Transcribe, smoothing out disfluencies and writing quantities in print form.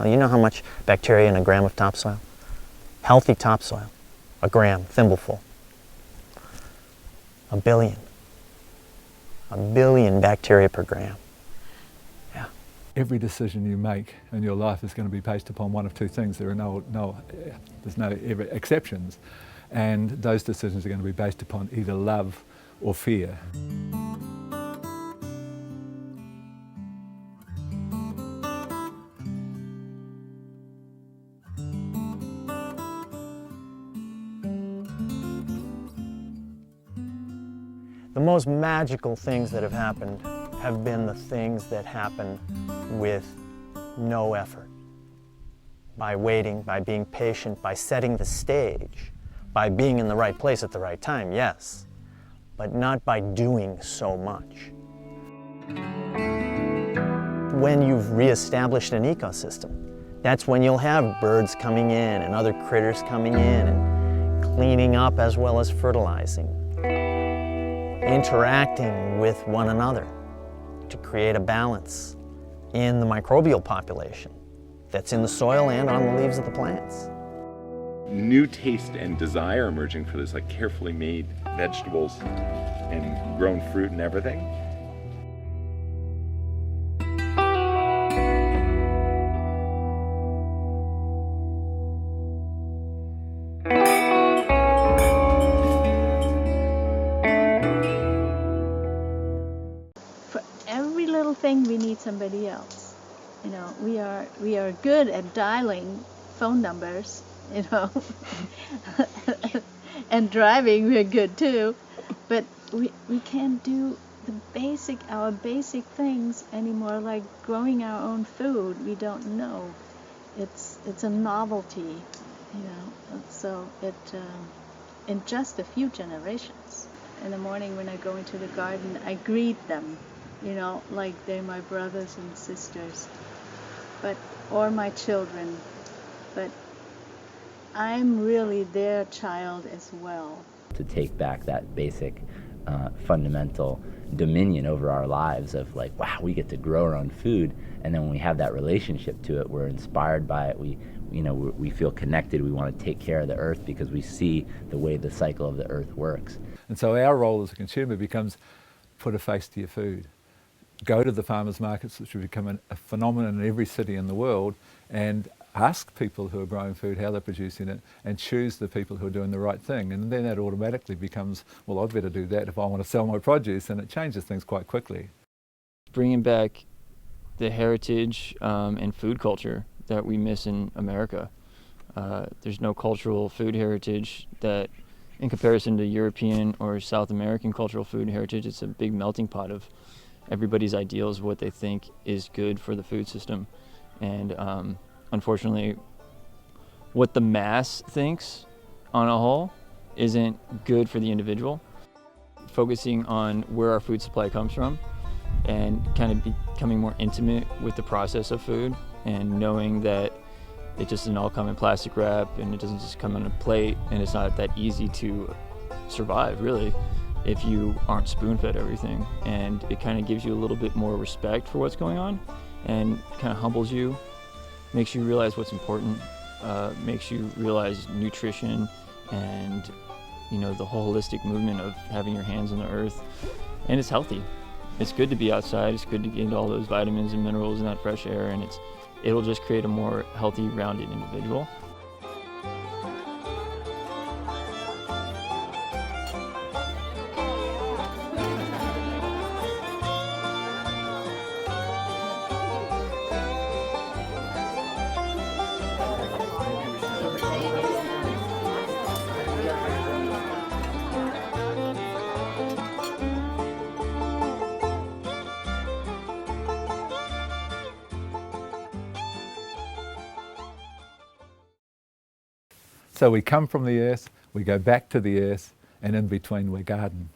You know how much bacteria in a gram of topsoil? Healthy topsoil, a gram, thimbleful. 1 billion. 1 billion bacteria per gram. Yeah. Every decision you make in your life is going to be based upon one of two things. There's no exceptions. And those decisions are going to be based upon either love or fear. The most magical things that have happened have been the things that happen with no effort. By waiting, by being patient, by setting the stage, by being in the right place at the right time, yes, but not by doing so much. When you've reestablished an ecosystem, that's when you'll have birds coming in and other critters coming in and cleaning up as well as fertilizing, interacting with one another to create a balance in the microbial population that's in the soil and on the leaves of the plants. New taste and desire emerging for this, like carefully made vegetables and grown fruit and everything. For every little thing we need somebody else. You know, we are good at dialing phone numbers, you know, and driving we're good too, but we can't do our basic things anymore, like growing our own food. We don't know. It's a novelty, you know, so in just a few generations. In the morning when I go into the garden, I greet them, you know, like they're my brothers and sisters, or my children, but I'm really their child as well. To take back that basic fundamental dominion over our lives of like, wow, we get to grow our own food, and then when we have that relationship to it, we're inspired by it, we feel connected, we want to take care of the earth because we see the way the cycle of the earth works. And so our role as a consumer becomes put a face to your food. Go to the farmers markets, which have become a phenomenon in every city in the world, and ask people who are growing food how they're producing it, and choose the people who are doing the right thing. And then that automatically becomes, well, I'd better do that if I want to sell my produce, and it changes things quite quickly. Bringing back the heritage and food culture that we miss in America. There's no cultural food heritage that, in comparison to European or South American cultural food heritage, it's a big melting pot of everybody's ideals, what they think is good for the food system. And unfortunately, what the mass thinks on a whole isn't good for the individual. Focusing on where our food supply comes from and kind of becoming more intimate with the process of food and knowing that it just doesn't all come in plastic wrap and it doesn't just come on a plate, and it's not that easy to survive really if you aren't spoon-fed everything. And it kind of gives you a little bit more respect for what's going on and kind of humbles you, makes you realize what's important, makes you realize nutrition and, you know, the holistic movement of having your hands on the earth. And it's healthy. It's good to be outside. It's good to get all those vitamins and minerals in that fresh air, and it'll just create a more healthy, rounded individual. So we come from the earth, we go back to the earth, and in between we garden.